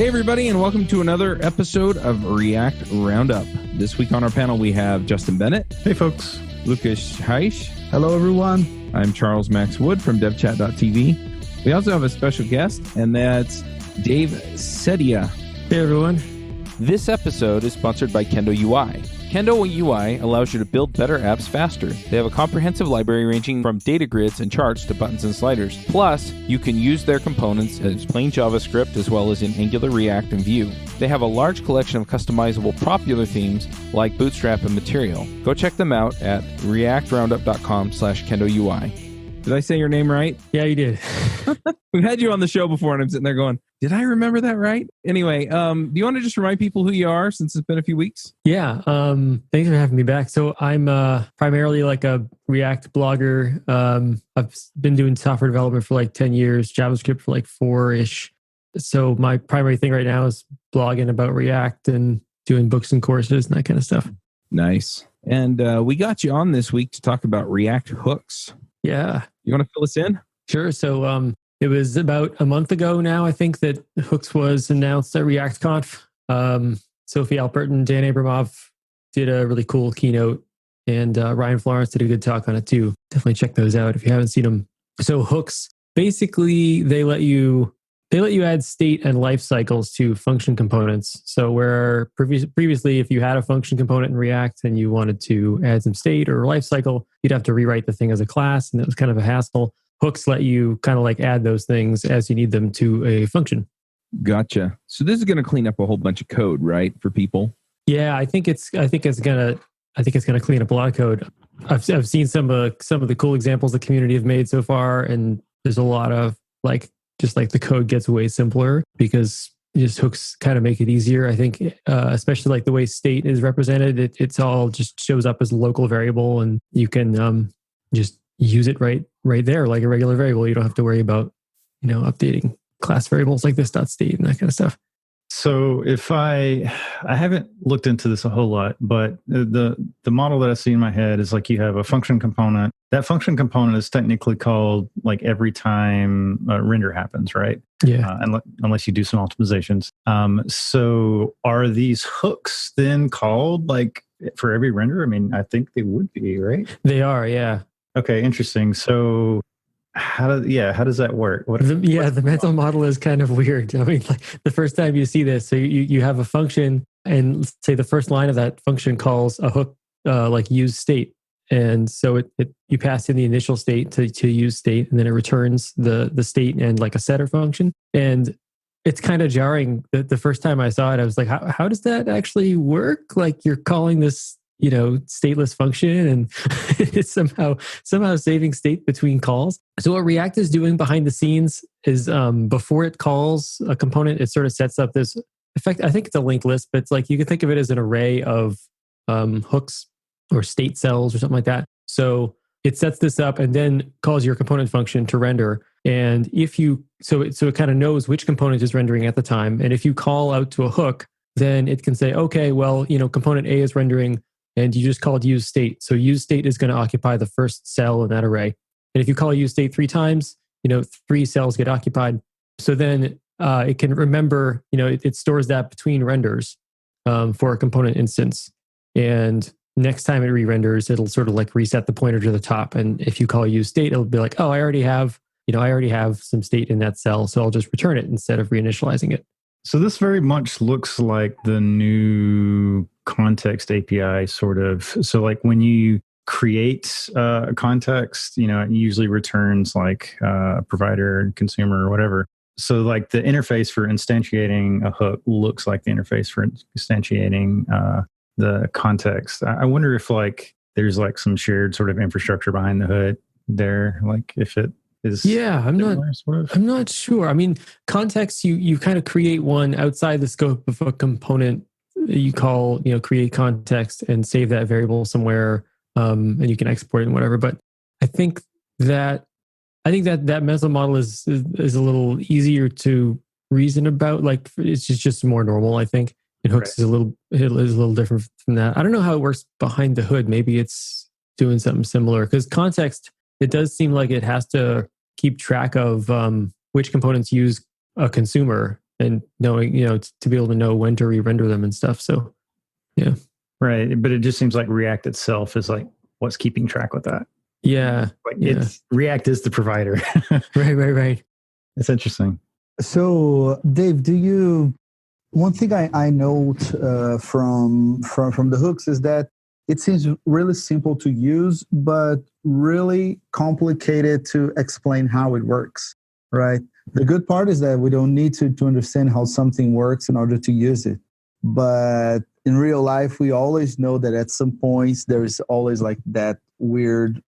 Hey, everybody, and welcome to another episode of React Roundup. This week on our panel, we have Justin Bennett. Hey, folks. Lucas Heisch. Hello, everyone. I'm Charles Max Wood from devchat.tv. We also have a special guest, and that's Dave Ceddia. Hey, everyone. This episode is sponsored by Kendo UI. Kendo UI allows you to build better apps faster. They have a comprehensive library ranging from data grids and charts to buttons and sliders. Plus, you can use their components as plain JavaScript as well as in Angular, React, and Vue. They have a large collection of customizable popular themes like Bootstrap and Material. Go check them out at reactroundup.com/Kendo UI. Did I say your name right? Yeah, you did. We've had you on the show before, and I'm sitting there going, did I remember that right? Anyway, do you want to just remind people who you are since it's been a few weeks? Yeah, thanks for having me back. So I'm primarily like a React blogger. I've been doing software development for like 10 years, JavaScript for like 4-ish. So my primary thing right now is blogging about React and doing books and courses and that kind of stuff. Nice. And we got you on this week to talk about React hooks. Yeah. You want to fill us in? Sure. So it was about a month ago now, I think, that hooks was announced at ReactConf. Sophie Alpert and Dan Abramov did a really cool keynote, and Ryan Florence did a good talk on it too. Definitely check those out if you haven't seen them. So hooks, basically, they let you add state and life cycles to function components. So where previously, if you had a function component in React and you wanted to add some state or life cycle, you'd have to rewrite the thing as a class, and it was kind of a hassle. Hooks let you kind of like add those things as you need them to a function. Gotcha. So this is going to clean up a whole bunch of code, right, for people? Yeah, I think it's gonna clean up a lot of code. I've seen some of the cool examples the community have made so far, and there's a lot of just the code gets way simpler because just hooks kind of make it easier. I think, especially like the way state is represented, it's all just shows up as a local variable, and you can just use it right there like a regular variable. You don't have to worry about updating class variables like this.state and that kind of stuff. So if I haven't looked into this a whole lot, but the model that I see in my head is like you have a function component. That function component is technically called like every time render happens, right? Yeah. Unless you do some optimizations. So are these hooks then called like for every render? I mean, I think they would be, right? They are, yeah. Okay, interesting. So how does that work? The mental model is kind of weird. I mean, like the first time you see this, so you have a function, and let's say the first line of that function calls a hook like use state, and so you pass in the initial state to use state, and then it returns the state and like a setter function, and it's kind of jarring. The first time I saw it, I was like, how does that actually work? Like you're calling this stateless function, and it's somehow saving state between calls. So what React is doing behind the scenes is before it calls a component, it sort of sets up this effect. I think it's a linked list, but it's like you can think of it as an array of hooks or state cells or something like that. So it sets this up and then calls your component function to render. And so it kind of knows which component is rendering at the time. And if you call out to a hook, then it can say, okay, well, component A is rendering, and you just called use state. So use state is going to occupy the first cell in that array. And if you call use state 3 times, 3 cells get occupied. So then it can remember, it stores that between renders for a component instance. And next time it re-renders, it'll sort of like reset the pointer to the top. And if you call use state, it'll be like, oh, I already have some state in that cell. So I'll just return it instead of reinitializing it. So this very much looks like the new context API sort of. So like when you create a context, it usually returns like provider, consumer, or whatever. So like the interface for instantiating a hook looks like the interface for instantiating the context. I wonder if like there's like some shared sort of infrastructure behind the hood there, like if it is. Yeah, I'm not sure. I mean, context, you kind of create one outside the scope of a component. You call, create context and save that variable somewhere, and you can export it and whatever. But I think that mental model is a little easier to reason about. Like it's just more normal, I think. And hooks is a little different from that. I don't know how it works behind the hood. Maybe it's doing something similar because context, it does seem like it has to keep track of which components use a consumer and knowing, to be able to know when to re-render them and stuff. So, yeah. Right. But it just seems like React itself is like what's keeping track with that. Yeah. Like it's React is the provider. Right. It's interesting. So, Dave, one thing I note from the hooks is that it seems really simple to use, but really complicated to explain how it works, right? The good part is that we don't need to understand how something works in order to use it. But in real life, we always know that at some points, there is always like that weird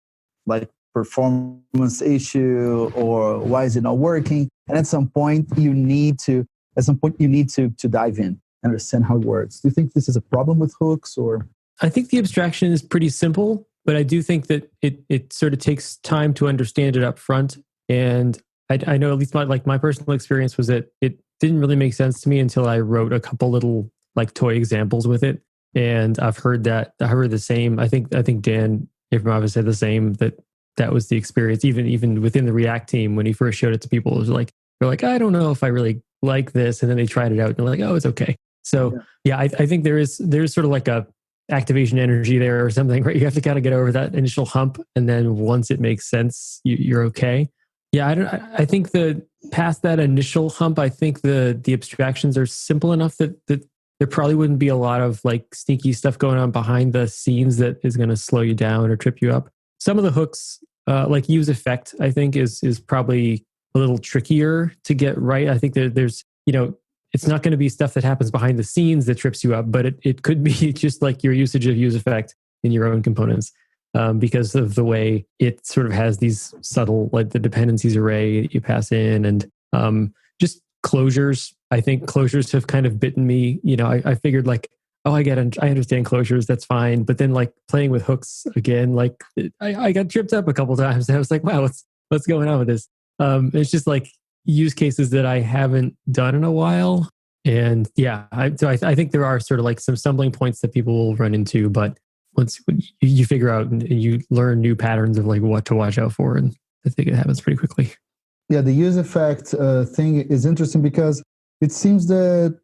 like performance issue, or why is it not working? And at some point you need to dive in, understand how it works. Do you think this is a problem with hooks, or? I think the abstraction is pretty simple, but I do think that it sort of takes time to understand it up front. And I know at least my personal experience was that it didn't really make sense to me until I wrote a couple little like toy examples with it. And I heard the same. I think Dan Abramov said the same, that was the experience, even within the React team when he first showed it to people. It was like, they're like, I don't know if I really like this. And then they tried it out and they're like, oh, it's okay. So yeah, I think there's sort of like a activation energy there or something, right? You have to kind of get over that initial hump. And then once it makes sense, you're okay. Yeah, I think past that initial hump, I think the abstractions are simple enough that there probably wouldn't be a lot of like sneaky stuff going on behind the scenes that is going to slow you down or trip you up. Some of the hooks, like use effect, I think is probably a little trickier to get right. I think there's, it's not going to be stuff that happens behind the scenes that trips you up, but it could be just like your usage of use effect in your own components, because of the way it sort of has these subtle, like the dependencies array that you pass in, and just closures. I think closures have kind of bitten me. I figured like, oh, I understand closures. That's fine. But then like playing with hooks again, like I got tripped up a couple times. And I was like, wow, what's going on with this? It's just like use cases that I haven't done in a while. And yeah, I think there are sort of like some stumbling points that people will run into, but once you figure out and you learn new patterns of like what to watch out for, and I think it happens pretty quickly. Yeah, the use effect thing is interesting because it seems that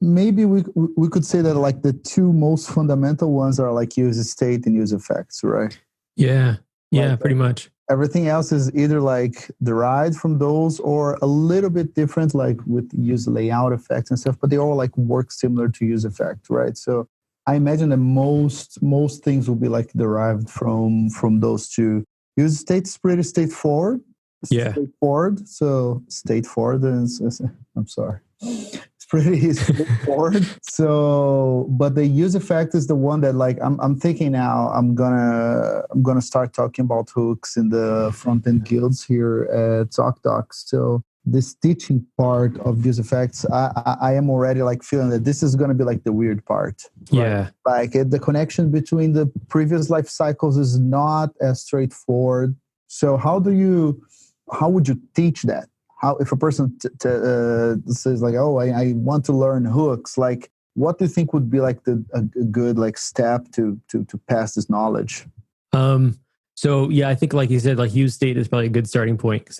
maybe we could say that like the two most fundamental ones are like use state and use effects, right? Yeah, pretty much. Everything else is either like derived from those or a little bit different, like with use layout effects and stuff, but they all like work similar to use effect, right? So I imagine that most things will be like derived from those two. Use state is pretty straightforward. Straightforward. So straightforward is, I'm sorry. It's pretty straightforward. So, but the use effect is the one that like I'm thinking now I'm gonna start talking about hooks in the front end guilds here at ZocDocs. So this teaching part of use effects, I am already like feeling that this is gonna be like the weird part. Right? Yeah. Like the connection between the previous life cycles is not as straightforward. So how would you teach that? How, if a person says like, oh, I want to learn hooks, like what do you think would be like a good like step to pass this knowledge? So yeah, I think like you said, like use state is probably a good starting point because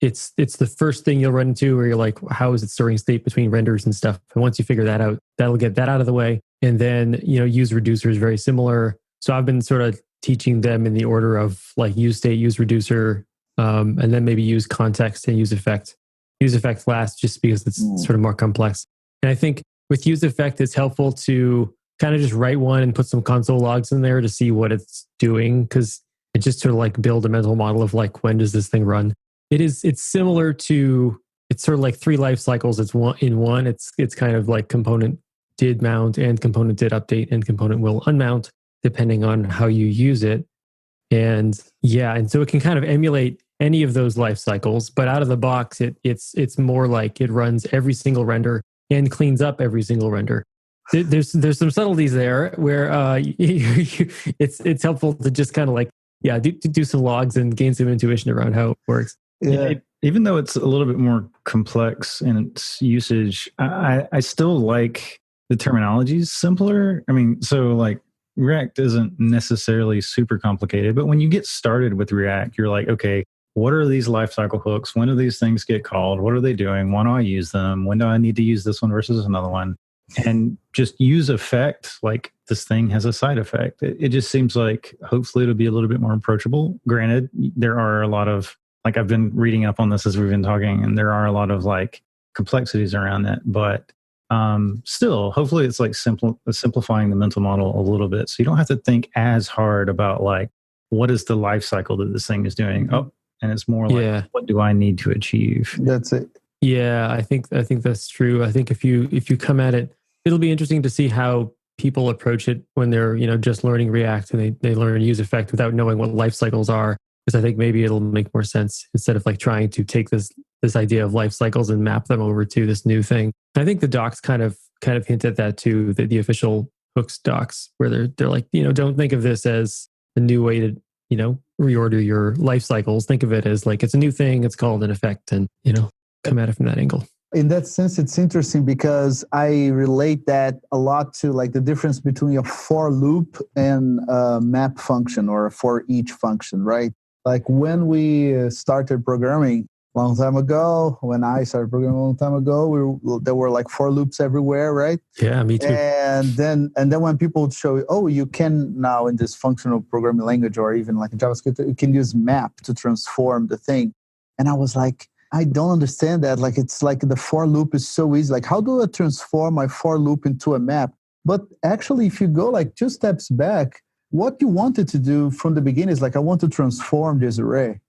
it's the first thing you'll run into where you're like, how is it storing state between renders and stuff? And once you figure that out, that'll get that out of the way. And then, use reducer is very similar. So I've been sort of teaching them in the order of like use state, use reducer, and then maybe use context and use effect. Use effect last just because it's sort of more complex. And I think with use effect, it's helpful to kind of just write one and put some console logs in there to see what it's doing, because it just sort of like build a mental model of like, when does this thing run? It's similar to, it's sort of like 3 life cycles. It's one in one. It's kind of like component did mount and component did update and component will unmount depending on how you use it. And yeah, and so it can kind of emulate any of those life cycles, but out of the box, it's more like it runs every single render and cleans up every single render. There's some subtleties there where it's helpful to just kind of like do some logs and gain some intuition around how it works. Yeah, even though it's a little bit more complex in its usage, I still like the terminology is simpler. I mean, so like React isn't necessarily super complicated, but when you get started with React, you're like, okay, what are these lifecycle hooks? When do these things get called? What are they doing? When do I use them? When do I need to use this one versus another one? And just use effect like this thing has a side effect. It just seems like hopefully it'll be a little bit more approachable. Granted, there are a lot of, like I've been reading up on this as we've been talking, and there are a lot of like complexities around that. But still, hopefully it's like simplifying the mental model a little bit. So you don't have to think as hard about like, what is the life cycle that this thing is doing? Oh, and it's more like, what do I need to achieve? That's it. Yeah, I think that's true. I think if you come at it, it'll be interesting to see how people approach it when they're, just learning React and they learn use effect without knowing what life cycles are. Because I think maybe it'll make more sense instead of like trying to take this idea of life cycles and map them over to this new thing. I think the docs kind of hint at that too, the official hooks docs, where they're like, don't think of this as a new way to, reorder your life cycles. Think of it as like it's a new thing, it's called an effect, and come at it from that angle. In that sense, it's interesting because I relate that a lot to like the difference between a for loop and a map function or a for each function, right? Like when we started programming a long time ago, when I started programming a long time ago, there were like for loops everywhere, right? Yeah, me too. And then when people would show, you can now in this functional programming language or even like JavaScript, you can use map to transform the thing. And I was like, I don't understand that. Like, it's like the for loop is so easy. Like, how do I transform my for loop into a map? But actually, if you go like 2 steps back, what you wanted to do from the beginning is like, I want to transform this array.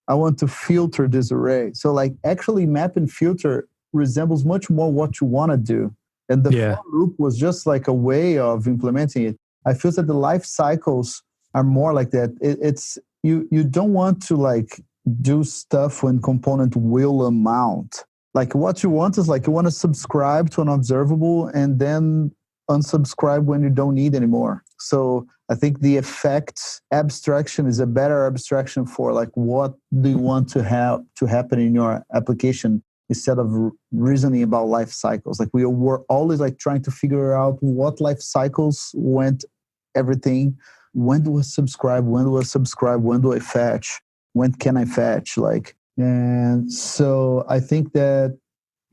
I want to filter this array. So like actually map and filter resembles much more what you want to do. And the for loop was just like a way of implementing it. I feel that the life cycles are more like that. It's you don't want to like do stuff when component will amount. Like what you want is like you want to subscribe to an observable and then unsubscribe when you don't need anymore. So I think the effect abstraction is a better abstraction for like what do you want to have to happen in your application instead of reasoning about life cycles. Like we were always like trying to figure out what life cycles went everything. When do I subscribe? When do I subscribe? When do I fetch? When can I fetch? And so I think that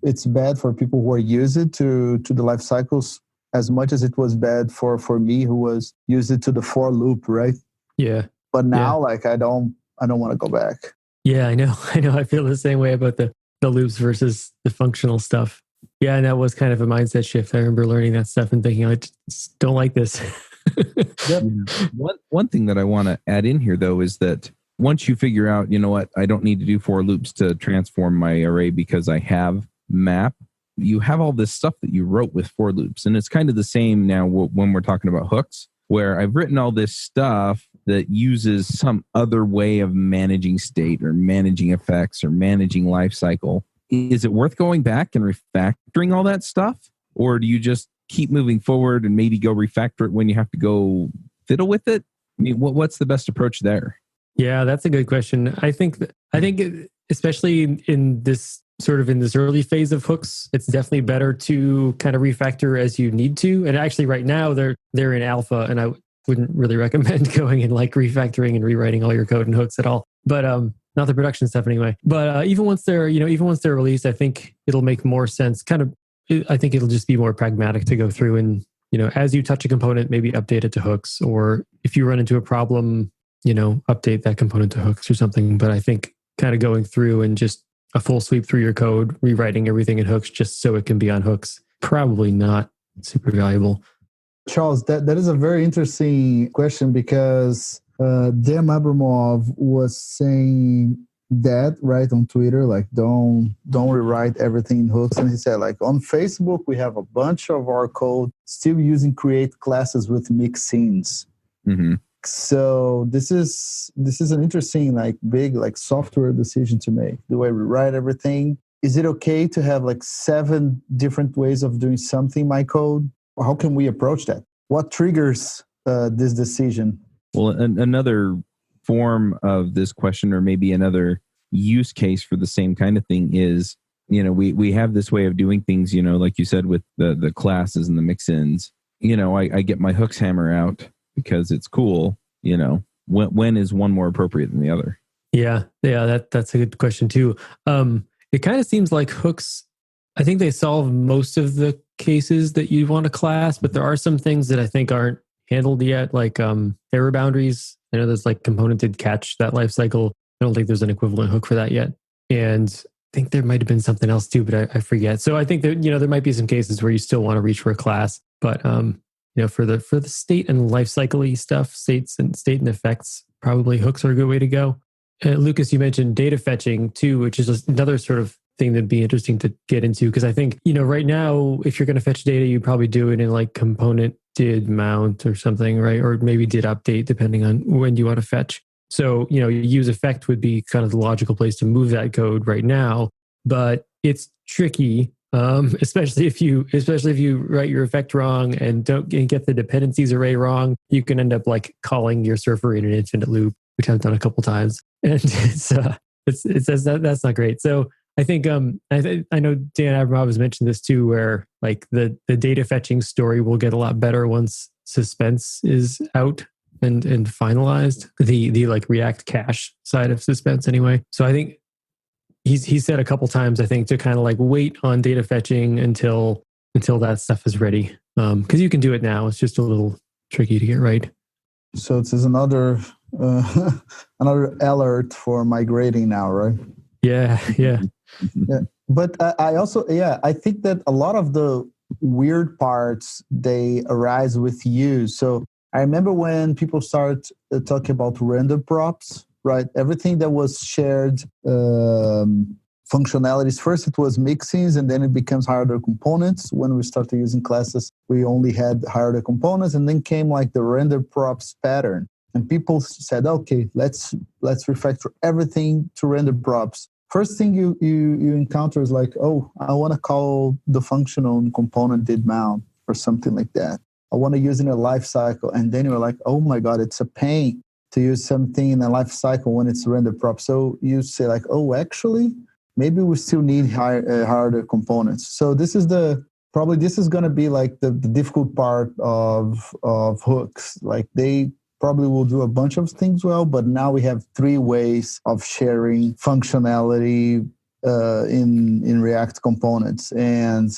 it's bad for people who are used to the life cycles as much as it was bad for me who was used to the for loop, right? Yeah. But now, like, I don't want to go back. Yeah, I know. I feel the same way about the loops versus the functional stuff. Yeah, and that was kind of a mindset shift. I remember learning that stuff and thinking, I just don't like this. Yep. One thing that I want to add in here, though, is that once you figure out, you know what, I don't need to do for loops to transform my array because I have map, you have all this stuff that you wrote with for loops. And it's kind of the same now when we're talking about hooks, where I've written all this stuff that uses some other way of managing state or managing effects or managing life cycle. Is it worth going back and refactoring all that stuff? Or do you just keep moving forward and maybe go refactor it when you have to go fiddle with it? I mean, what's the best approach there? Yeah, that's a good question. I think especially in this early phase of hooks, it's definitely better to kind of refactor as you need to. And actually right now they're in alpha, and I wouldn't really recommend going and like refactoring and rewriting all your code in hooks at all. But not the production stuff anyway. But even once they're released, I think it'll make more sense. I think it'll just be more pragmatic to go through and, as you touch a component, maybe update it to hooks, or if you run into a problem, update that component to hooks or something. But I think kind of going through and just a full sweep through your code, rewriting everything in hooks just so it can be on hooks, probably not super valuable. Charles, that is a very interesting question because Dan Abramov was saying that right on Twitter, like don't rewrite everything in hooks. And he said like on Facebook, we have a bunch of our code still using create classes with mixed scenes. Mm-hmm. So this is an interesting, like big, like software decision to make. Do I rewrite everything? Is it okay to have like 7 different ways of doing something in my code? Or how can we approach that? What triggers this decision? Well, another form of this question, or maybe another use case for the same kind of thing is, we have this way of doing things, like you said, with the classes and the mix-ins. I get my hooks hammer out because it's cool. When is one more appropriate than the other? That's a good question too. It kind of seems like hooks, I think they solve most of the cases that you want to class, but there are some things that I think aren't handled yet, like error boundaries. I know there's like componented catch, that life cycle. I don't think there's an equivalent hook for that yet. And I think there might have been something else too, but I forget. So I think that, there might be some cases where you still want to reach for a class, but for the state and life cycle-y stuff, state and effects, probably hooks are a good way to go. Lucas, you mentioned data fetching too, which is another sort of thing that'd be interesting to get into, because I think, right now, if you're going to fetch data, you probably do it in like component did mount or something, right? Or maybe did update, depending on when you want to fetch. So, use effect would be kind of the logical place to move that code right now, but it's tricky. Especially if you write your effect wrong and don't get the dependencies array wrong, you can end up like calling your surfer in an infinite loop, which I've done a couple times, and that's not great. So I think I know Dan Abramov has mentioned this too, where like the data fetching story will get a lot better once suspense is out and finalized. The like React cache side of suspense anyway. So I think he said a couple times, I think, to kind of like wait on data fetching until that stuff is ready. Because you can do it now. It's just a little tricky to get right. So this is another alert for migrating now, right? Yeah. But I think that a lot of the weird parts, they arise with use. So I remember when people start talking about render props, right? Everything that was shared functionalities, first it was mixins, and then it becomes higher-order components. When we started using classes, we only had higher-order components, and then came like the render props pattern. And people said, okay, let's refactor everything to render props. First thing you encounter is like, oh, I want to call the function on component did mount or something like that. I want to use it in a life cycle. And then you're like, oh my God, it's a pain to use something in a life cycle when it's render prop. So you say like, oh, actually, maybe we still need harder components. So this is going to be like the difficult part of hooks. Like they probably will do a bunch of things well, but now we have 3 ways of sharing functionality in React components. And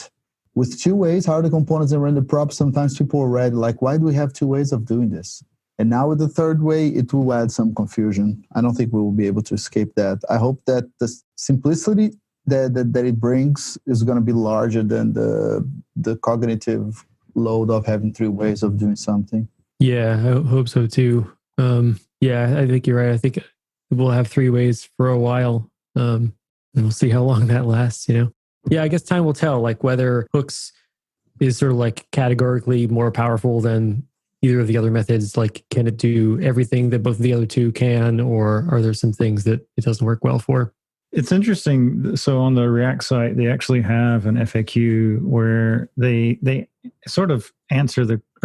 with 2 ways, harder components and render props, sometimes people are ready, like, why do we have 2 ways of doing this? And now with the 3rd way, it will add some confusion. I don't think we will be able to escape that. I hope that the simplicity that it brings is going to be larger than the cognitive load of having 3 ways of doing something. Yeah, I hope so too. I think you're right. I think we'll have 3 ways for a while. And we'll see how long that lasts, Yeah, I guess time will tell, like whether hooks is sort of like categorically more powerful than either of the other methods. Like, can it do everything that both of the other 2 can, or are there some things that it doesn't work well for? It's interesting. So on the React site, they actually have an FAQ where they sort of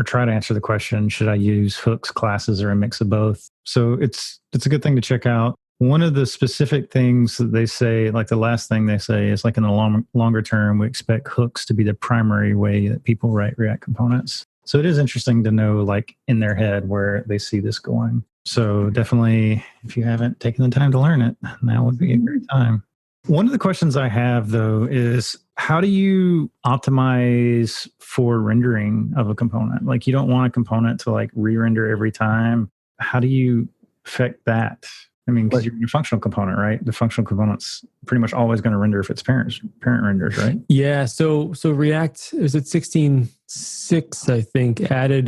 try to answer the question, should I use hooks, classes, or a mix of both? So it's a good thing to check out. One of the specific things that they say, like the last thing they say, is like in the longer term, we expect hooks to be the primary way that people write React components. So it is interesting to know, like in their head, where they see this going. So definitely, if you haven't taken the time to learn it, now would be a great time. One of the questions I have, though, is how do you optimize for rendering of a component? Like, you don't want a component to like re-render every time. How do you affect that? I mean, because you're a functional component, right? The functional component's pretty much always going to render if it's parent renders, right? Yeah. So React is at 16.6, I think, added.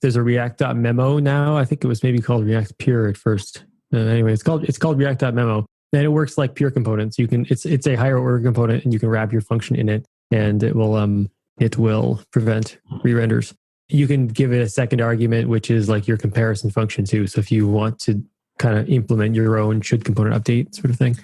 There's a React.memo now. I think it was maybe called React Pure at first. Anyway, it's called React.memo, and it works like pure components. It's a higher order component, and you can wrap your function in it, and it will prevent re-renders. You can give it a second argument, which is like your comparison function too. So if you want to kind of implement your own should component update sort of thing,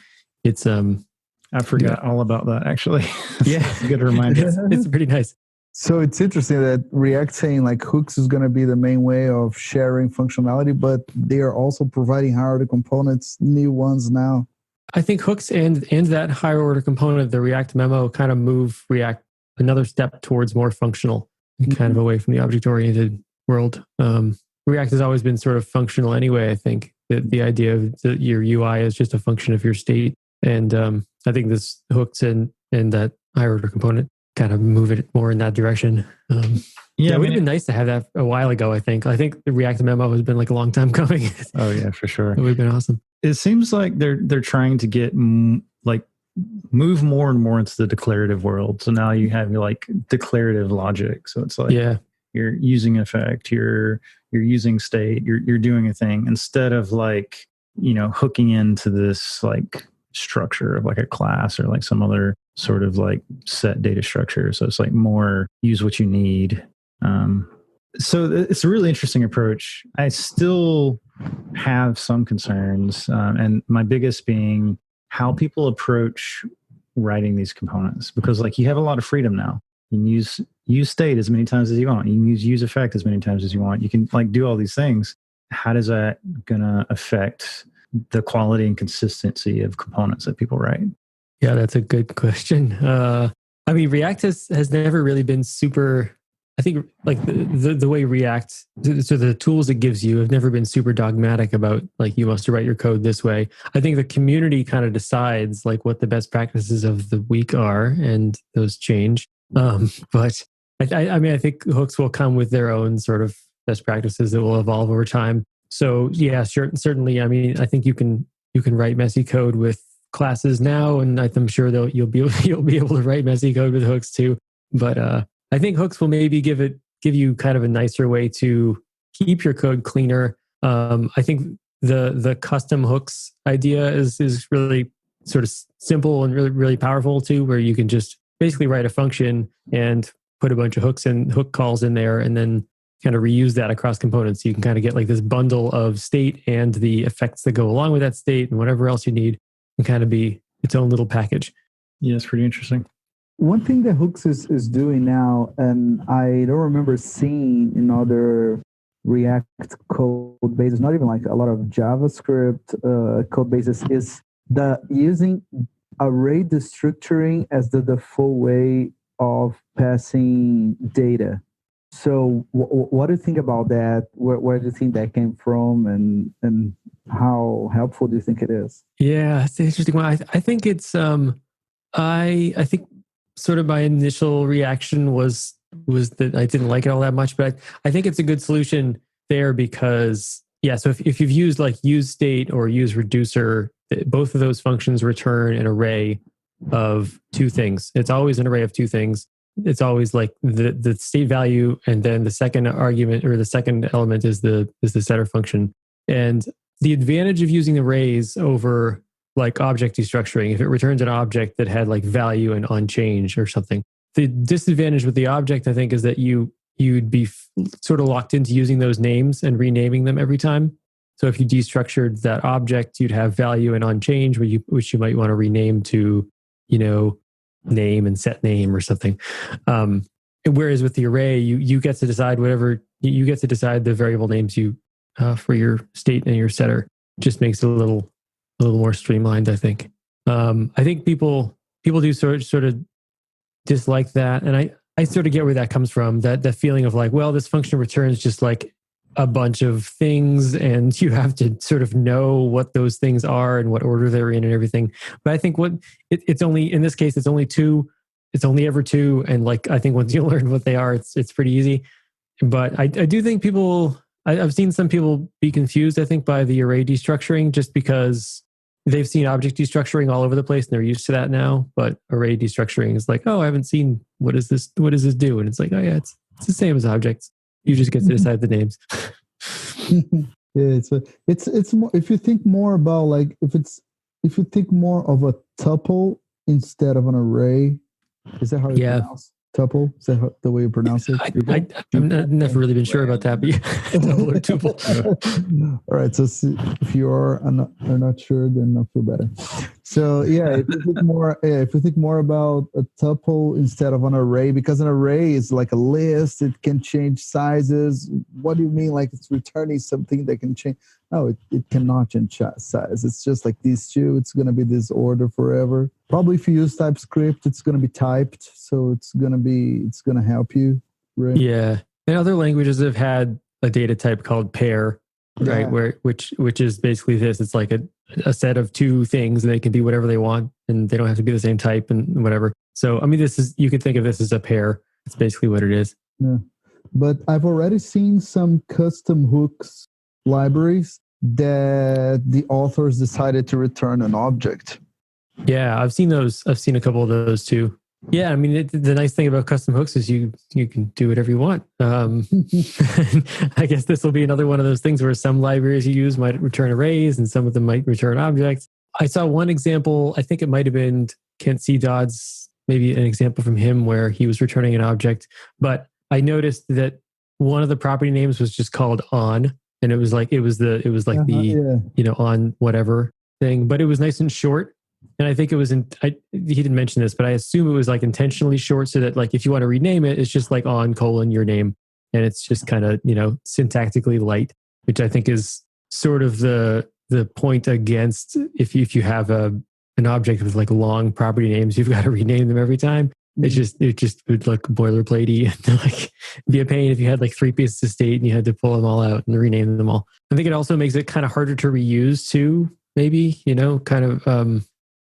it's I forgot all about that, actually. Yeah. Good reminder. It's pretty nice. So it's interesting that React saying like hooks is going to be the main way of sharing functionality, but they are also providing higher order components, new ones now. I think hooks and that higher order component, the React memo, kind of move React another step towards more functional and kind of away from the object-oriented world. React has always been sort of functional anyway, I think. the idea of your UI is just a function of your state. And I think this hooks in that higher order component kind of move it more in that direction. It would have been nice to have that a while ago, I think. I think the React memo has been like a long time coming. Oh yeah, for sure. It would have been awesome. It seems like they're trying to get move more and more into the declarative world. So now you have like declarative logic. So it's like you're using effect, you're using state, you're doing a thing instead of like, hooking into this like structure of like a class or like some other sort of like set data structure. So it's like more use what you need. So it's a really interesting approach. I still have some concerns, and my biggest being how people approach writing these components, because like you have a lot of freedom now. You can use state as many times as you want. You can use effect as many times as you want. You can like do all these things. How does that gonna affect the quality and consistency of components that people write? Yeah, that's a good question. I mean, React has never really been super. I think like the way React, so the tools it gives you have never been super dogmatic about like you must write your code this way. I think the community kind of decides like what the best practices of the week are, and those change. But I mean, I think hooks will come with their own sort of best practices that will evolve over time. So yeah, certainly. I mean, I think you can write messy code with classes now, and I'm sure you'll be able to write messy code with hooks too. But I think hooks will maybe give you kind of a nicer way to keep your code cleaner. I think the custom hooks idea is really sort of simple and really, really powerful too, where you can just basically write a function and put a bunch of hook calls in there and then kind of reuse that across components. So you can kind of get like this bundle of state and the effects that go along with that state and whatever else you need and kind of be its own little package. Yeah, it's pretty interesting. One thing that Hooks is doing now, and I don't remember seeing in other React code bases, not even like a lot of JavaScript code bases, is the using array destructuring as the default way of passing data. So what do you think about that? Where do you think that came from, and how helpful do you think it is? Yeah, it's an interesting one. I think it's I think sort of my initial reaction was that I didn't like it all that much, but I think it's a good solution there because so if you've used like use state or use reducer, both of those functions return an array of two things. It's always an array of two things. It's always like the state value, and then the second argument or the second element is the setter function. And the advantage of using arrays over like object destructuring, if it returns an object that had like value and onChange or something. The disadvantage with the object, I think, is that you'd be sort of locked into using those names and renaming them every time. So if you destructured that object, you'd have value and onChange, which you might want to rename to, name and set name or something. Whereas with the array, you get to decide you get to decide the variable names you for your state and your setter. Just makes it a little more streamlined, I think. I think people do sort of dislike that, and I sort of get where that comes from. That feeling of like, well, this function returns just like a bunch of things, and you have to sort of know what those things are and what order they're in and everything. But I think it's only in this case it's only two. It's only ever two, and like I think once you learn what they are, it's pretty easy. But I do think I've seen some people be confused, I think, by the array destructuring just because they've seen object destructuring all over the place and they're used to that now. But array destructuring is like, oh, I haven't seen what does this do? And it's like, oh yeah, it's the same as objects. You just get to decide the names. Yeah, it's more if you think more about like if you think more of a tuple instead of an array. Is that how you pronounce tuple? Is that the way you pronounce it? I've never really been sure about that, but tuple or tuple. All right. So if you are not sure, then I feel better. So yeah, if you think more about a tuple instead of an array, because an array is like a list, it can change sizes. What do you mean? Like it's returning something that can change? No, it cannot change size. It's just like these two. It's going to be this order forever. Probably if you use TypeScript, it's going to be typed, so it's going to help you. Right? Yeah, and other languages have had a data type called pair, right? Which is basically this. It's like a set of two things, and they can be whatever they want, and they don't have to be the same type and whatever. So, I mean, you could think of this as a pair. It's basically what it is. Yeah. But I've already seen some custom hooks libraries that the authors decided to return an object. Yeah, I've seen those. I've seen a couple of those too. Yeah, I mean, the nice thing about custom hooks is you can do whatever you want. I guess this will be another one of those things where some libraries you use might return arrays and some of them might return objects. I saw one example, I think it might have been Kent C. Dodd's, maybe an example from him where he was returning an object. But I noticed that one of the property names was just called on, and it was like the on whatever thing, but it was nice and short. And I think it was he didn't mention this, but I assume it was like intentionally short so that like if you want to rename it, it's just like on : your name. And it's just kind of, syntactically light, which I think is sort of the point against if you have an object with like long property names, you've got to rename them every time. It just would look boilerplatey and like be a pain if you had like 3 pieces of state and you had to pull them all out and rename them all. I think it also makes it kind of harder to reuse too, maybe,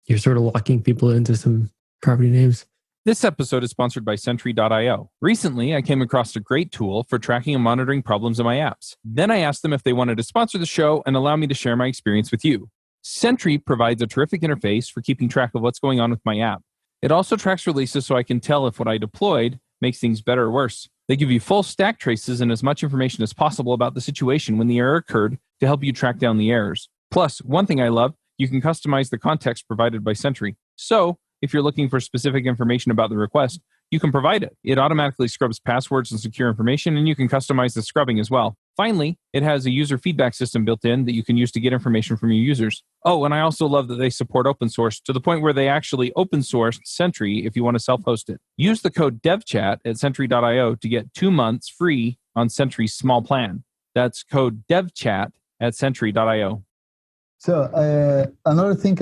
you're sort of locking people into some property names. This episode is sponsored by Sentry.io. Recently, I came across a great tool for tracking and monitoring problems in my apps. Then I asked them if they wanted to sponsor the show and allow me to share my experience with you. Sentry provides a terrific interface for keeping track of what's going on with my app. It also tracks releases so I can tell if what I deployed makes things better or worse. They give you full stack traces and as much information as possible about the situation when the error occurred to help you track down the errors. Plus, one thing I love, you can customize the context provided by Sentry. So, if you're looking for specific information about the request, you can provide it. It automatically scrubs passwords and secure information, and you can customize the scrubbing as well. Finally, it has a user feedback system built in that you can use to get information from your users. Oh, and I also love that they support open source to the point where they actually open source Sentry if you want to self-host it. Use the code DevChat at Sentry.io to get 2 months free on Sentry's small plan. That's code DevChat at Sentry.io. So another thing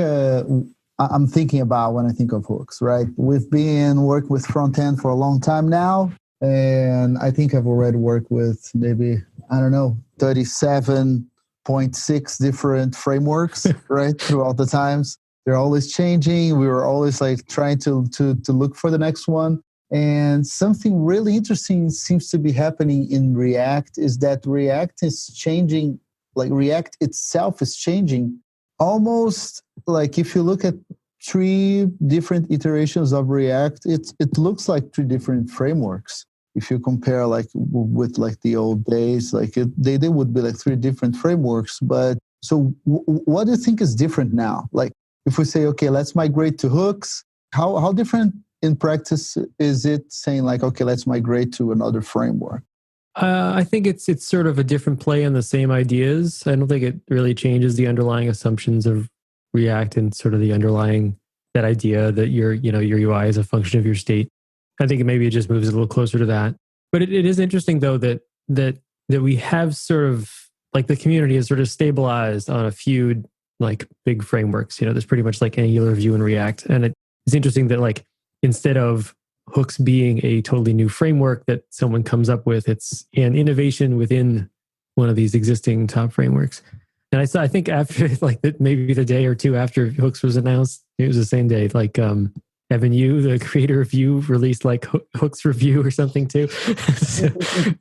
I'm thinking about when I think of hooks, right? We've been working with front end for a long time now, and I think I've already worked with maybe, 37.6 different frameworks, right? Throughout the times. They're always changing. We were always like trying to look for the next one. And something really interesting seems to be happening in React is that React is changing. Like React itself is changing. Almost like if you look at 3 different iterations of React, it looks like 3 different frameworks. If you compare like with like the old days, like they would be like 3 different frameworks. But so what do you think is different now? Like if we say, okay, let's migrate to hooks, how different in practice is it saying like, okay, let's migrate to another framework? I think it's sort of a different play on the same ideas. I don't think it really changes the underlying assumptions of React and sort of the underlying that idea that your UI is a function of your state. I think maybe it just moves a little closer to that. But it is interesting though that we have sort of like the community has sort of stabilized on a few like big frameworks. There's pretty much like Angular, Vue, and React, and it's interesting that like instead of hooks being a totally new framework that someone comes up with, it's an innovation within one of these existing top frameworks. And I think after like maybe the day or two after hooks was announced, it was the same day. Like Evan Yu, the creator of Vue, released like hooks for Vue or something too. So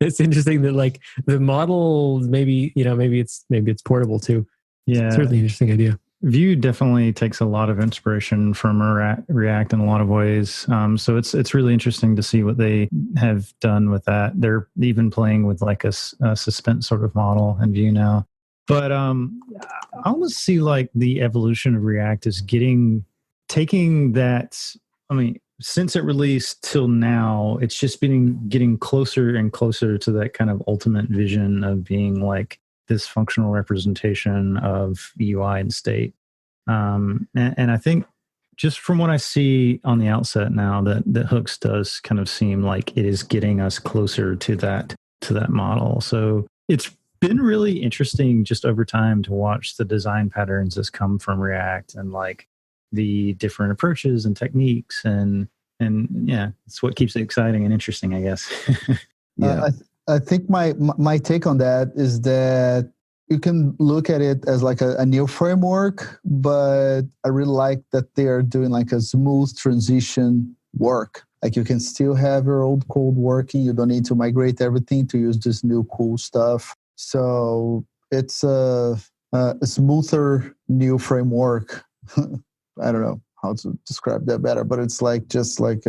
it's interesting that like the model maybe it's portable too. Yeah, it's certainly an interesting idea. Vue definitely takes a lot of inspiration from React in a lot of ways. So it's really interesting to see what they have done with that. They're even playing with like a suspense sort of model in Vue now. But I almost see like the evolution of React is taking that. I mean, since it released till now, it's just been getting closer and closer to that kind of ultimate vision of being like this functional representation of UI and state. And I think just from what I see on the outset now, that hooks does kind of seem like it is getting us closer to that model. So it's been really interesting just over time to watch the design patterns that's come from React and like the different approaches and techniques and yeah, it's what keeps it exciting and interesting, I guess. Yeah. I think my take on that is that you can look at it as like a new framework, but I really like that they are doing like a smooth transition work. Like you can still have your old code working. You don't need to migrate everything to use this new cool stuff. So it's a smoother new framework. I don't know how to describe that better, but it's like just like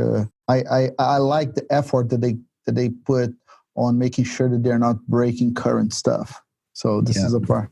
I like the effort that they put on making sure that they're not breaking current stuff. So this is a part.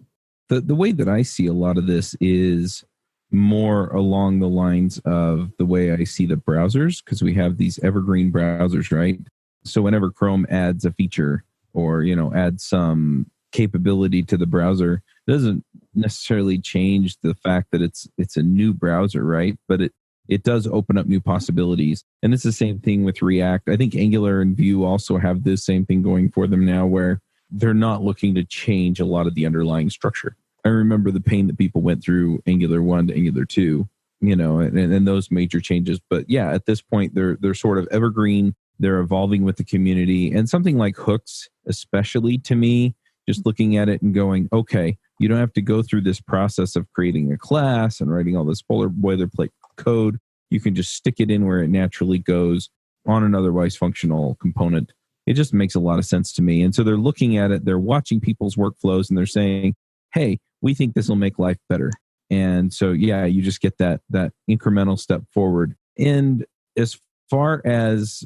The way that I see a lot of this is more along the lines of the way I see the browsers, because we have these evergreen browsers, right? So whenever Chrome adds a feature or, adds some capability to the browser, it doesn't necessarily change the fact that it's a new browser, right? But it does open up new possibilities. And it's the same thing with React. I think Angular and Vue also have this same thing going for them now, where they're not looking to change a lot of the underlying structure. I remember the pain that people went through Angular 1 to Angular 2, and those major changes. But yeah, at this point, they're sort of evergreen. They're evolving with the community. And something like hooks, especially to me, just looking at it and going, okay, you don't have to go through this process of creating a class and writing all this boilerplate code. You can just stick it in where it naturally goes on an otherwise functional component. It just makes a lot of sense to me. And so they're looking at it, they're watching people's workflows, and they're saying, hey, we think this will make life better. And so, yeah, you just get that incremental step forward. And as far as,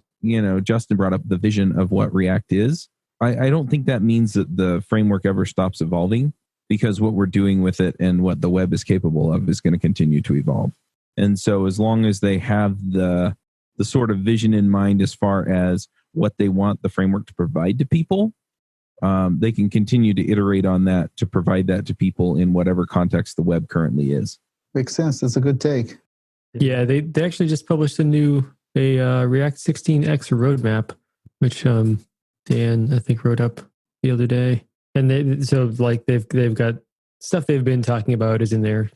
Justin brought up the vision of what React is, I don't think that means that the framework ever stops evolving, because what we're doing with it and what the web is capable of is going to continue to evolve. And so as long as they have the sort of vision in mind as far as what they want the framework to provide to people, they can continue to iterate on that to provide that to people in whatever context the web currently is. Makes sense. That's a good take. Yeah, they actually just published a React 16x roadmap, which Dan I think wrote up the other day, and they've got stuff they've been talking about is in there,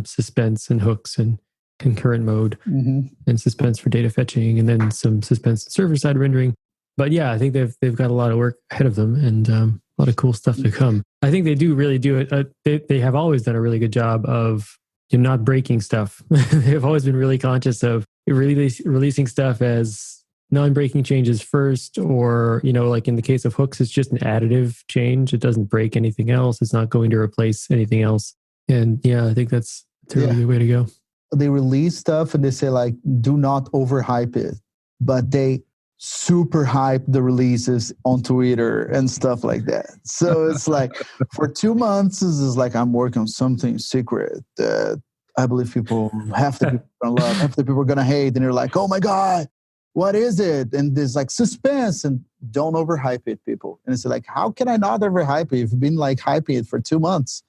suspense and hooks and concurrent mode, and suspense for data fetching, and then some suspense server side rendering. But yeah, I think they've got a lot of work ahead of them, and a lot of cool stuff to come. I think they really do it. They have always done a really good job of not breaking stuff. They've always been really conscious of releasing stuff as non-breaking changes first, or like in the case of hooks, it's just an additive change. It doesn't break anything else. It's not going to replace anything else. And yeah, I think that's a really good way to go. They release stuff and they say like, do not overhype it, but they super hype the releases on Twitter and stuff like that. So it's like for 2 months, this is like, I'm working on something secret that I believe half the people are gonna love, half the people are gonna hate. And they're like, oh my God, what is it? And there's like suspense, and don't overhype it, people. And it's like, how can I not overhype it? You've been like hyping it for 2 months.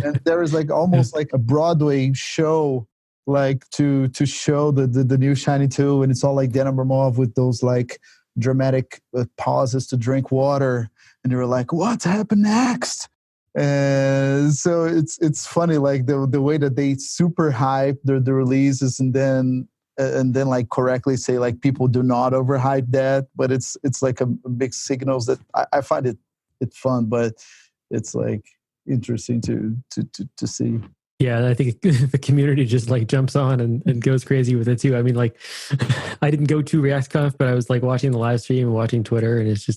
And there is like almost like a Broadway show, like to show the new shiny tool, and it's all like denim mauve with those like dramatic pauses to drink water, and they were like, what's happened next? And so it's funny, like the way that they super hype the releases, and then like correctly say like, people do not overhype that, but it's like a big signals that I find it's fun, but it's like interesting to see. Yeah, I think the community just like jumps on and goes crazy with it too. I mean, like, I didn't go to ReactConf, but I was like watching the live stream and watching Twitter, and it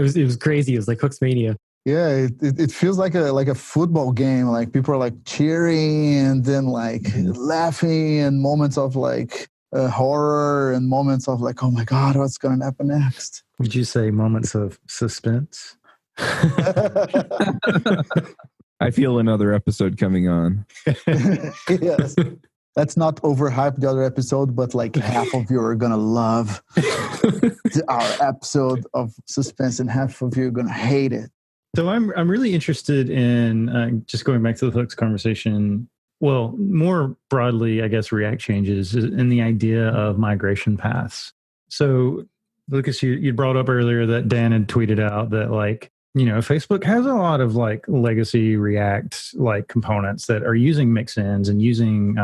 was crazy. It was like Hooks Mania. Yeah, it feels like a football game. Like people are like cheering and then like laughing, and moments of like horror and moments of like, oh my God, what's going to happen next? Would you say moments of suspense? I feel another episode coming on. Yes. Let's not overhype the other episode, but like half of you are going to love our episode of suspense and half of you are going to hate it. So I'm really interested in just going back to the hooks conversation. Well, more broadly, I guess React changes in the idea of migration paths. So Lucas, you brought up earlier that Dan had tweeted out that like, Facebook has a lot of like legacy React like components that are using mix-ins and using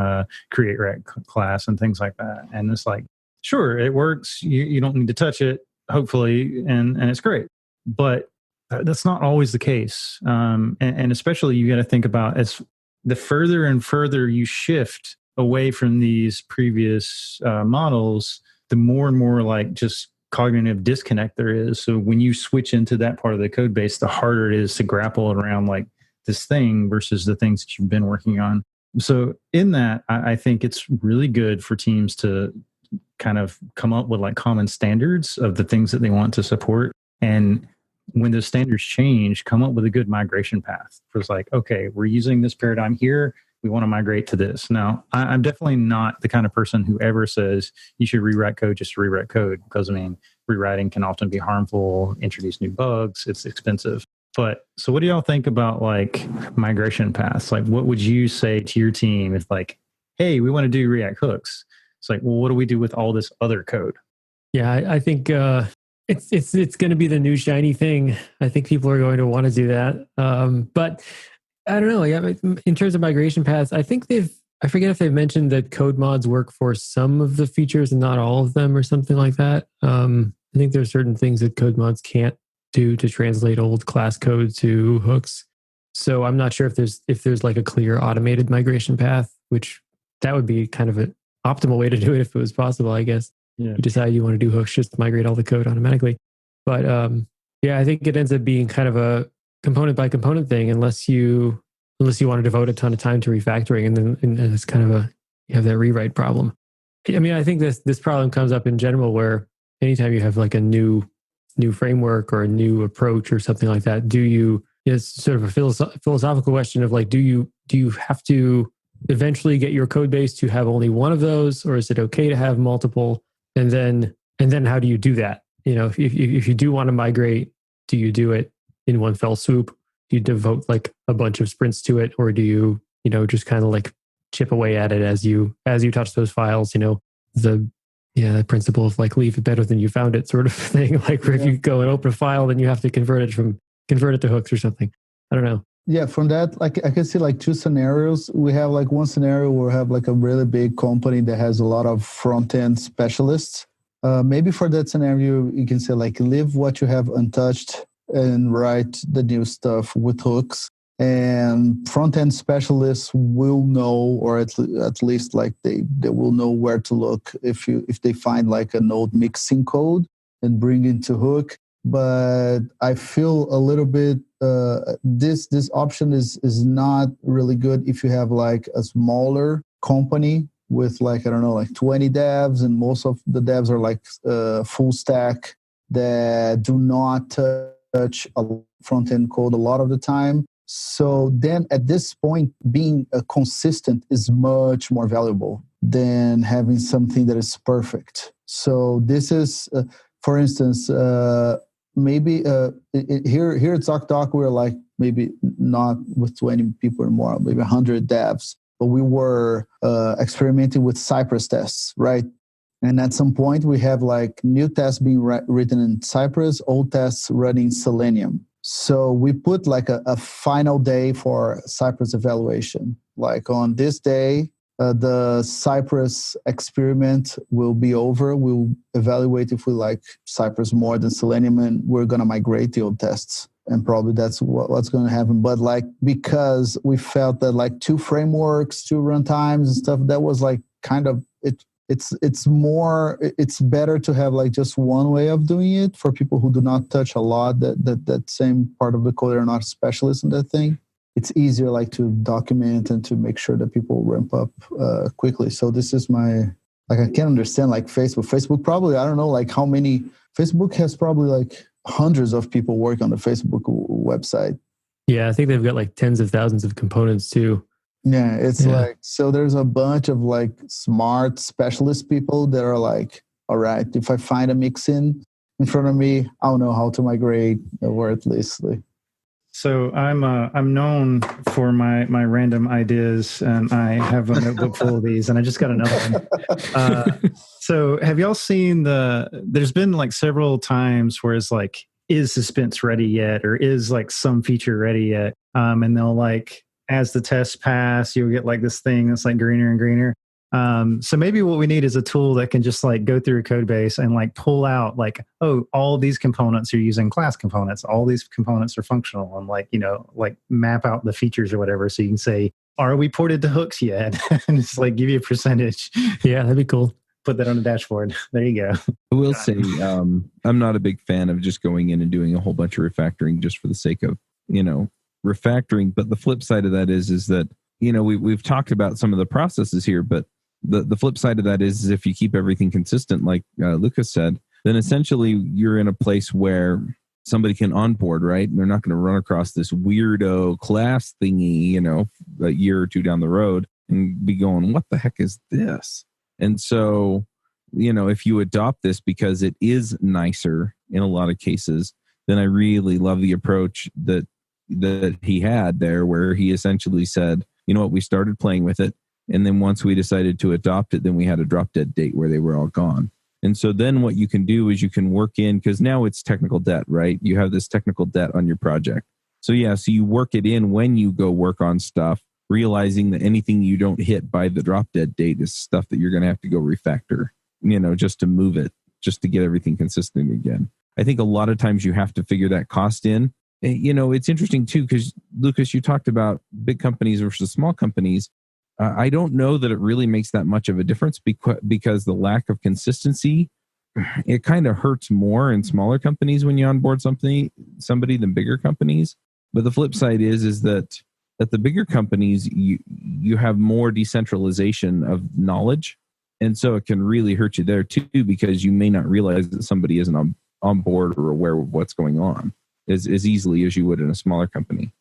create React class and things like that. And it's like, sure, it works. You don't need to touch it, hopefully, and it's great. But That's not always the case. And especially you got to think about as the further and further you shift away from these previous models, the more and more like just cognitive disconnect there is. So when you switch into that part of the code base, the harder it is to grapple around like this thing versus the things that you've been working on. So in that, I think it's really good for teams to kind of come up with like common standards of the things that they want to support. And when those standards change, come up with a good migration path. It's like, okay, we're using this paradigm here. We want to migrate to this. Now, I'm definitely not the kind of person who ever says you should rewrite code just to rewrite code, because I mean, rewriting can often be harmful, introduce new bugs, it's expensive. But so what do y'all think about like migration paths? Like what would you say to your team if like, hey, we want to do React hooks? It's like, well, what do we do with all this other code? Yeah, I think it's going to be the new shiny thing. I think people are going to want to do that. But I don't know. Like, in terms of migration paths, I think I forget if they've mentioned that code mods work for some of the features and not all of them or something like that. I think there's certain things that code mods can't do to translate old class code to hooks. So I'm not sure if there's like a clear automated migration path, which that would be kind of an optimal way to do it if it was possible, I guess. Yeah. You decide you want to do hooks, just migrate all the code automatically. But yeah, I think it ends up being kind of a component by component thing, unless you want to devote a ton of time to refactoring, and then it's kind of you have that rewrite problem. I mean, I think this problem comes up in general, where anytime you have like a new framework or a new approach or something like that, it's sort of a philosophical question of like, do you have to eventually get your code base to have only one of those, or is it okay to have multiple? And then how do you do that? You know, if you do want to migrate, do you do it in one fell swoop? Do you devote like a bunch of sprints to it, or do you just kind of like chip away at it as you touch those files? The principle of like leave it better than you found it sort of thing. Like where if you go and open a file, then you have to convert it to hooks or something. I don't know. Yeah, from that, like I can see like two scenarios. We have like one scenario where we have like a really big company that has a lot of front-end specialists. Maybe for that scenario, you can say like leave what you have untouched and write the new stuff with hooks. And front-end specialists will know, or at least like they will know where to look if they find like an old mixing code and bring it to hook. But I feel a little bit this option is not really good if you have like a smaller company with like, I don't know, like 20 devs, and most of the devs are like full stack that do not touch a front-end code a lot of the time. So then at this point, being consistent is much more valuable than having something that is perfect. So this is, for instance, maybe here at ZocDoc, we're like maybe not with 20 people anymore, maybe 100 devs, but we were experimenting with Cypress tests, right? And at some point, we have like new tests being written in Cypress, old tests running Selenium. So we put like a final day for Cypress evaluation. Like on this day, the Cypress experiment will be over. We'll evaluate if we like Cypress more than Selenium, and we're going to migrate the old tests. And probably that's what's going to happen. But like, because we felt that like two frameworks, two runtimes and stuff, that was like kind of it's better to have like just one way of doing it for people who do not touch a lot that same part of the code, are not specialists in that thing. It's easier like to document and to make sure that people ramp up quickly. So this is I can't understand like Facebook probably, I don't know like how many. Facebook has probably like hundreds of people work on the Facebook website. Yeah, I think they've got like tens of thousands of components too. Yeah, it's like, so there's a bunch of like smart specialist people that are like, all right, if I find a mix-in front of me, I'll know how to migrate, or at least like. So I'm known for my random ideas, and I have a notebook full of these, and I just got another one. So have y'all seen there's been like several times where it's like, is suspense ready yet? Or is like some feature ready yet? And they'll like, as the tests pass, you'll get like this thing that's like greener and greener. So maybe what we need is a tool that can just like go through a code base and like pull out like, oh, all these components are using class components. All these components are functional, and like, like map out the features or whatever. So you can say, are we ported to hooks yet? And it's like, give you a percentage. Yeah, that'd be cool. Put that on the dashboard. There you go. I will say, I'm not a big fan of just going in and doing a whole bunch of refactoring just for the sake of, refactoring. But the flip side of that is that, we've talked about some of the processes here, but the flip side of that is if you keep everything consistent, like Lucas said, then essentially you're in a place where somebody can onboard, right? And they're not going to run across this weirdo class thingy, a year or two down the road and be going, what the heck is this? And so, if you adopt this because it is nicer in a lot of cases, then I really love the approach that he had there, where he essentially said, you know what, we started playing with it. And then once we decided to adopt it, then we had a drop dead date where they were all gone. And so then what you can do is you can work in, because now it's technical debt, right? You have this technical debt on your project. So you work it in when you go work on stuff, realizing that anything you don't hit by the drop dead date is stuff that you're going to have to go refactor, just to move it, just to get everything consistent again. I think a lot of times you have to figure that cost in. It's interesting too, because Lucas, you talked about big companies versus small companies. I don't know that it really makes that much of a difference because the lack of consistency, it kind of hurts more in smaller companies when you onboard somebody than bigger companies. But the flip side is that at the bigger companies, you have more decentralization of knowledge. And so it can really hurt you there too, because you may not realize that somebody isn't on board or aware of what's going on as easily as you would in a smaller company.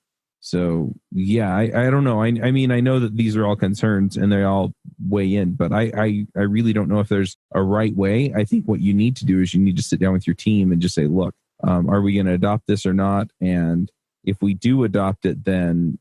So, yeah, I don't know. I mean, I know that these are all concerns and they all weigh in, but I really don't know if there's a right way. I think what you need to do is you need to sit down with your team and just say, look, are we going to adopt this or not? And if we do adopt it, then,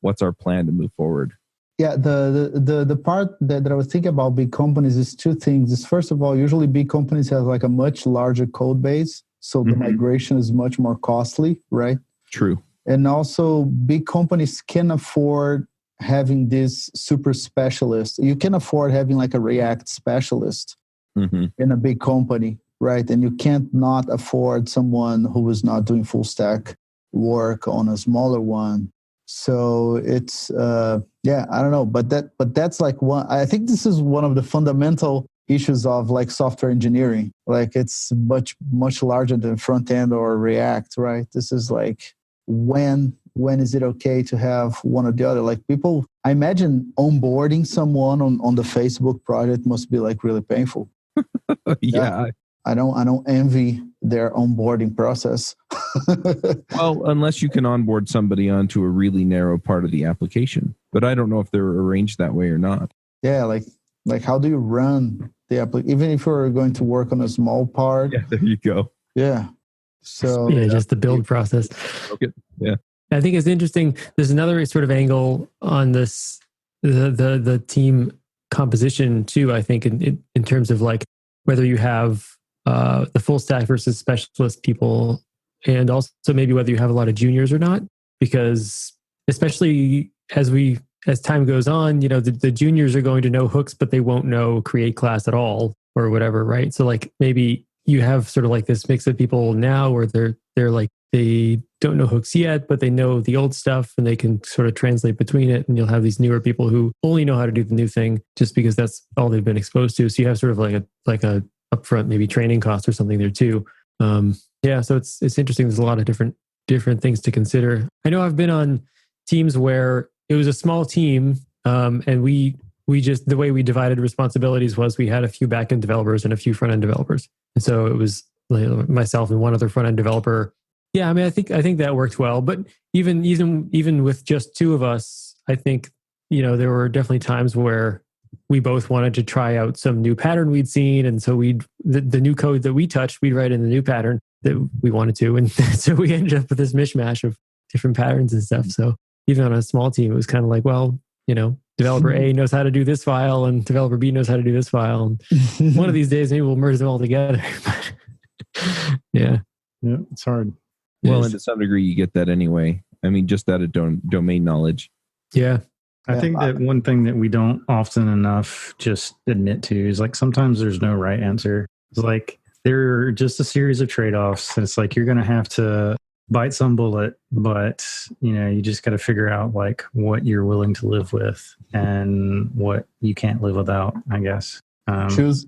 what's our plan to move forward? Yeah, the part that I was thinking about big companies is two things. Is first of all, usually big companies have like a much larger code base. So the migration is much more costly, right? True. And also, big companies can afford having this super specialist. You can afford having like a React specialist in a big company, right? And you can't not afford someone who is not doing full stack work on a smaller one. So it's, I don't know. But that's like one, I think this is one of the fundamental issues of like software engineering. Like it's much, much larger than front end or React, right? This is like, when is it okay to have one or the other? Like people, I imagine onboarding someone on the Facebook project must be like really painful. Yeah. I don't envy their onboarding process. Well, unless you can onboard somebody onto a really narrow part of the application, but I don't know if they're arranged that way or not. Yeah. Like how do you run the application? Even if you're going to work on a small part. Yeah, there you go. Yeah. So just the build process. Okay. Yeah. I think it's interesting. There's another sort of angle on this, the team composition too. I think in terms of like whether you have the full stack versus specialist people, and also maybe whether you have a lot of juniors or not, because especially as time goes on, the juniors are going to know hooks, but they won't know create class at all or whatever, right? So like maybe you have sort of like this mix of people now where they're like, they don't know hooks yet, but they know the old stuff and they can sort of translate between it. And you'll have these newer people who only know how to do the new thing just because that's all they've been exposed to. So you have sort of like a upfront maybe training cost or something there too. So it's interesting. There's a lot of different things to consider. I know I've been on teams where it was a small team, and we just, the way we divided responsibilities was we had a few backend developers and a few front end developers. And so it was like myself and one other front end developer. Yeah, I mean, I think that worked well. But even with just two of us, I think there were definitely times where we both wanted to try out some new pattern we'd seen, and so the new code that we touched, we'd write in the new pattern that we wanted to, and so we ended up with this mishmash of different patterns and stuff. So even on a small team, it was kind of like, well, developer A knows how to do this file, and developer B knows how to do this file, and one of these days maybe we'll merge them all together. Yeah, it's hard. Well, and to some degree, you get that anyway. I mean, just out of domain knowledge. Yeah. I think that one thing that we don't often enough just admit to is like sometimes there's no right answer. It's like there are just a series of trade-offs. It's like you're going to have to bite some bullet, but you just got to figure out like what you're willing to live with and what you can't live without, I guess. Choose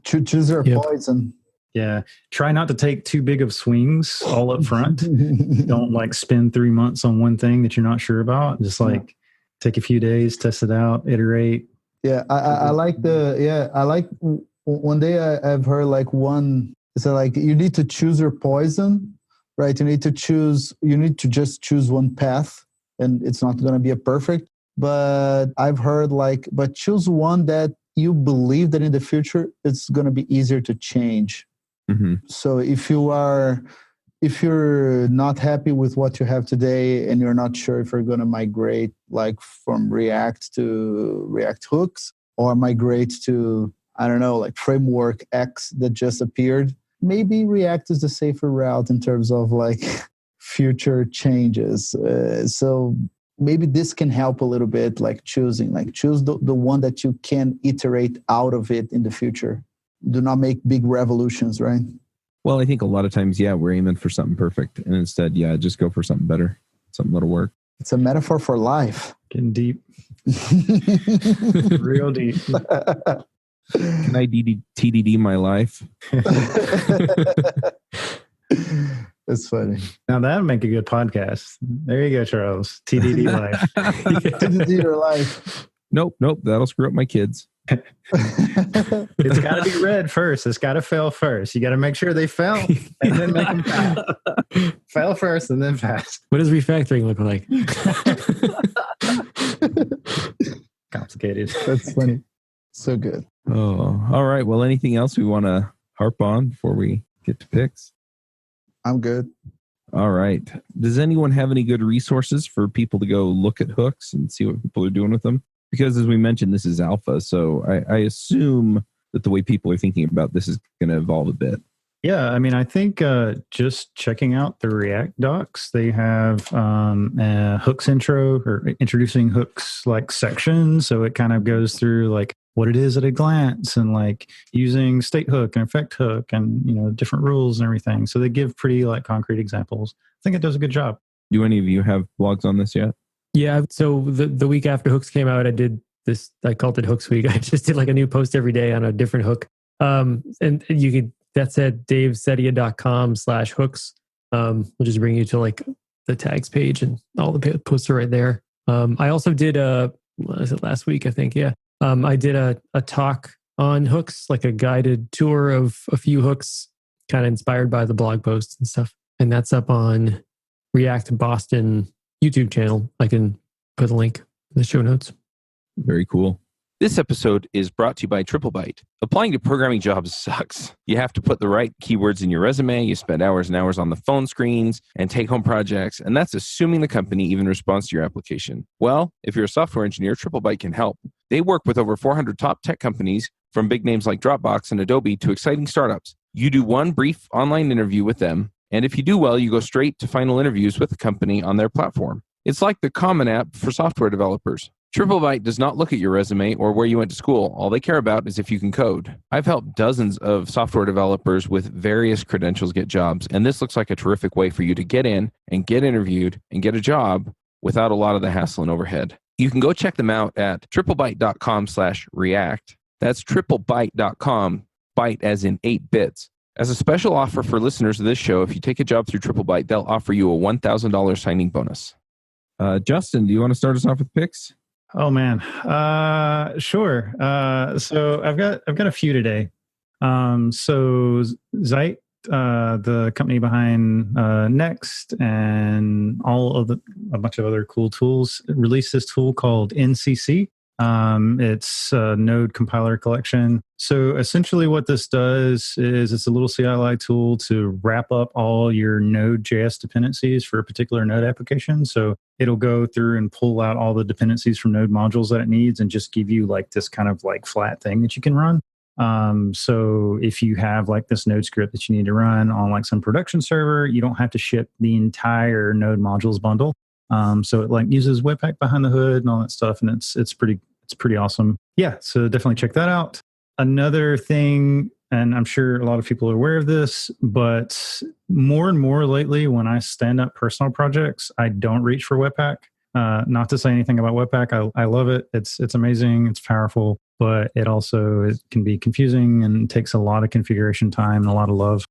your poison. Yeah. Try not to take too big of swings all up front. Don't like spend 3 months on one thing that you're not sure about. Just like take a few days, test it out, iterate. Yeah. I like one day I've heard like so like you need to choose your poison, right? You need to just choose one path, and it's not going to be a perfect, but I've heard but choose one that you believe that in the future it's going to be easier to change. Mm-hmm. So if you're not happy with what you have today and you're not sure if you're going to migrate like from React to React hooks or migrate to, I don't know, like framework X that just appeared, maybe React is the safer route in terms of like future changes. So maybe this can help a little bit, like choose the one that you can iterate out of it in the future. Do not make big revolutions, right? Well, I think a lot of times, we're aiming for something perfect. And instead, just go for something better, something that'll work. It's a metaphor for life. Getting deep. Real deep. Can I TDD my life? It's funny. Now that would make a good podcast. There you go, Charles. TDD life. TDD your life. Nope. That'll screw up my kids. It's got to be read first. It's got to fail first. You got to make sure they fail and then make them pass. Fail first and then pass. What does refactoring look like? Complicated. That's funny. So good. Oh, all right. Well, anything else we want to harp on before we get to picks? I'm good. All right. Does anyone have any good resources for people to go look at hooks and see what people are doing with them? Because as we mentioned, this is alpha. So I assume that the way people are thinking about this is going to evolve a bit. Yeah. I mean, I think just checking out the React docs, they have a hooks intro or introducing hooks like section. So it kind of goes through like what it is at a glance and like using state hook and effect hook and, different rules and everything. So they give pretty like concrete examples. I think it does a good job. Do any of you have blogs on this yet? Yeah. So the week after hooks came out, I did this, I called it Hooks Week. I just did like a new post every day on a different hook. And you could, that's at daveceddia.com/hooks. We'll just bring you to like the tags page and all the posts are right there. I also did what was it last week? I think. Yeah. I did a talk on hooks, like a guided tour of a few hooks, kind of inspired by the blog posts and stuff. And that's up on React Boston YouTube channel. I can put a link in the show notes. Very cool. This episode is brought to you by TripleByte. Applying to programming jobs sucks. You have to put the right keywords in your resume. You spend hours and hours on the phone screens and take-home projects, and that's assuming the company even responds to your application. Well, if you're a software engineer, TripleByte can help. They work with over 400 top tech companies, from big names like Dropbox and Adobe to exciting startups. You do one brief online interview with them, and if you do well, you go straight to final interviews with the company on their platform. It's like the Common App for software developers. TripleByte does not look at your resume or where you went to school. All they care about is if you can code. I've helped dozens of software developers with various credentials get jobs, and this looks like a terrific way for you to get in and get interviewed and get a job without a lot of the hassle and overhead. You can go check them out at triplebyte.com/react. That's triplebyte.com, byte as in 8 bits. As a special offer for listeners of this show, if you take a job through TripleByte, they'll offer you a $1,000 signing bonus. Justin, do you want to start us off with picks? Oh man, sure. So I've got a few today. So Zeit, the company behind Next and a bunch of other cool tools, released this tool called NCC. It's a Node compiler collection. So essentially what this does is it's a little CLI tool to wrap up all your Node.js dependencies for a particular Node application. So it'll go through and pull out all the dependencies from Node modules that it needs and just give you like this kind of like flat thing that you can run. So if you have like this Node script that you need to run on like some production server, you don't have to ship the entire Node modules bundle. So it like uses Webpack behind the hood and all that stuff, and it's pretty awesome. Yeah, so definitely check that out. Another thing, and I'm sure a lot of people are aware of this, but more and more lately, when I stand up personal projects, I don't reach for Webpack. Not to say anything about Webpack, I love it. It's amazing. It's powerful, but it can be confusing and takes a lot of configuration time and a lot of love.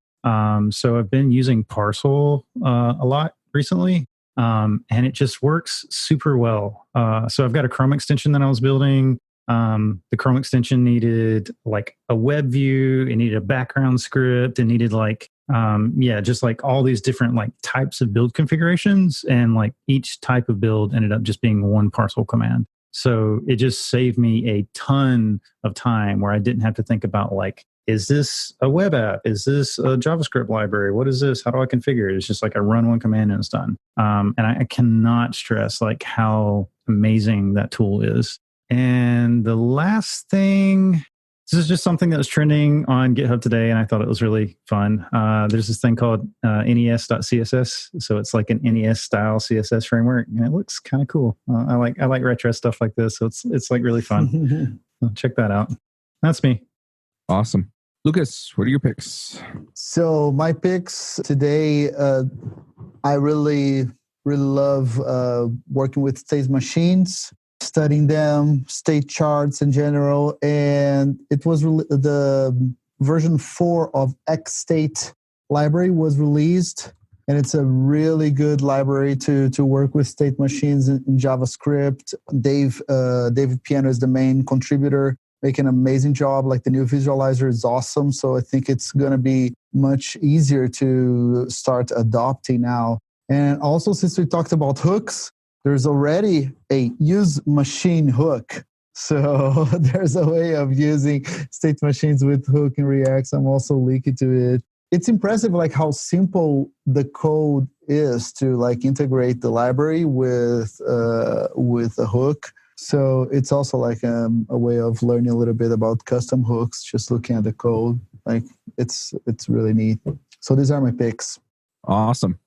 So I've been using Parcel a lot recently, and it just works super well. So I've got a Chrome extension that I was building. The Chrome extension needed like a web view, it needed a background script, it needed like just like all these different like types of build configurations, and like each type of build ended up just being one Parcel command. So it just saved me a ton of time where I didn't have to think about like, is this a web app? Is this a JavaScript library? What is this? How do I configure it? It's just like I run one command and it's done. And I cannot stress like how amazing that tool is. And the last thing, this is just something that was trending on GitHub today, and I thought it was really fun. There's this thing called nes.css. So it's like an NES style CSS framework, and it looks kind of cool. I like retro stuff like this, so it's like really fun. Check that out. That's me. Awesome. Lucas, what are your picks? So my picks today, I really love working with state machines, studying them, state charts in general. And it was the version 4 of XState library was released. And it's a really good library to work with state machines in JavaScript. David Piano is the main contributor, making an amazing job. Like the new visualizer is awesome. So I think it's going to be much easier to start adopting now. And also, since we talked about hooks, there's already a use machine hook. So there's a way of using state machines with hook in React. So I'm also linking to it. It's impressive like how simple the code is to like integrate the library with a hook. So it's also like a way of learning a little bit about custom hooks, just looking at the code. Like it's really neat. So these are my picks. Awesome.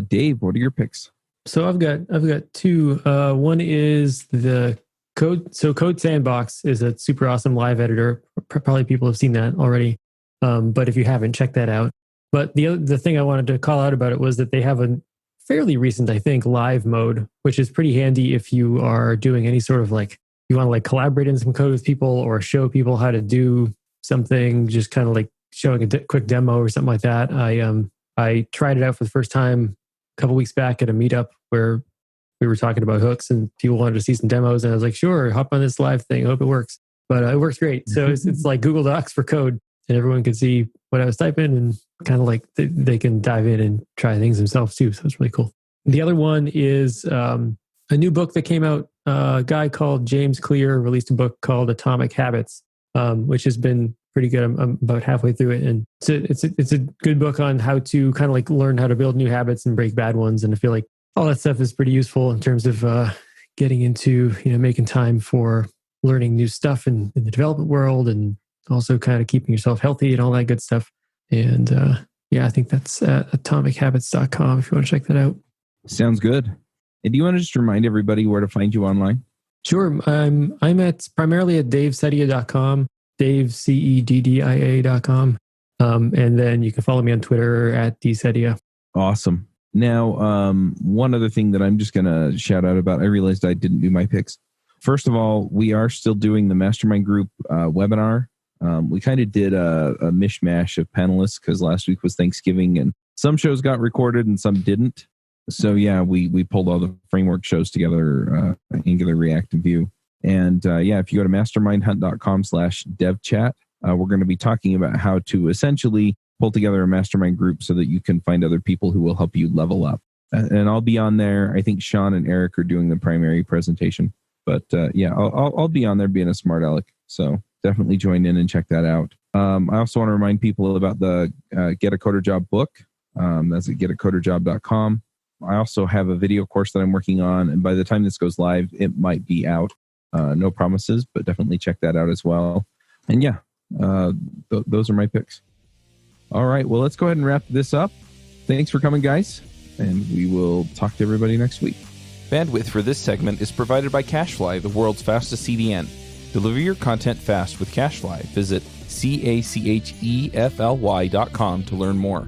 Dave, what are your picks? So I've got two. One is the Code. So Code Sandbox is a super awesome live editor. Probably people have seen that already. But if you haven't, check that out. But the thing I wanted to call out about it was that they have a fairly recent, I think, live mode, which is pretty handy if you are doing any sort of like, you want to like collaborate in some code with people or show people how to do something, just kind of like showing a quick demo or something like that. I tried it out for the first time a couple weeks back at a meetup where we were talking about hooks and people wanted to see some demos. And I was like, sure, hop on this live thing. I hope it works. But it works great. So it's like Google Docs for code, and everyone can see what I was typing, and kind of like they can dive in and try things themselves too. So it's really cool. The other one is a new book that came out. A guy called James Clear released a book called Atomic Habits, which has been pretty good. I'm about halfway through it, and it's a good book on how to kind of like learn how to build new habits and break bad ones. And I feel like all that stuff is pretty useful in terms of getting into making time for learning new stuff in the development world, and also kind of keeping yourself healthy and all that good stuff. And I think that's at atomichabbits.com if you want to check that out. Sounds good. And do you want to just remind everybody where to find you online? Sure. I'm primarily at daveceddia.com. daveceddia.com. And then you can follow me on Twitter at dceddia. Awesome. Now, one other thing that I'm just going to shout out about, I realized I didn't do my picks. First of all, we are still doing the Mastermind Group webinar. We kind of did a mishmash of panelists because last week was Thanksgiving and some shows got recorded and some didn't. So yeah, we pulled all the framework shows together, Angular, React, and Vue. And if you go to mastermind.com/devchat, we're going to be talking about how to essentially pull together a mastermind group so that you can find other people who will help you level up. And I'll be on there. I think Sean and Eric are doing the primary presentation. But I'll be on there being a smart aleck. So definitely join in and check that out. I also want to remind people about the Get a Coder Job book. That's at getacoderjob.com. I also have a video course that I'm working on. And by the time this goes live, it might be out. No promises, but definitely check that out as well. And those are my picks. All right. Well, let's go ahead and wrap this up. Thanks for coming, guys. and we will talk to everybody next week. Bandwidth for this segment is provided by CacheFly, the world's fastest CDN. Deliver your content fast with CacheFly. Visit CACHEFLY.com to learn more.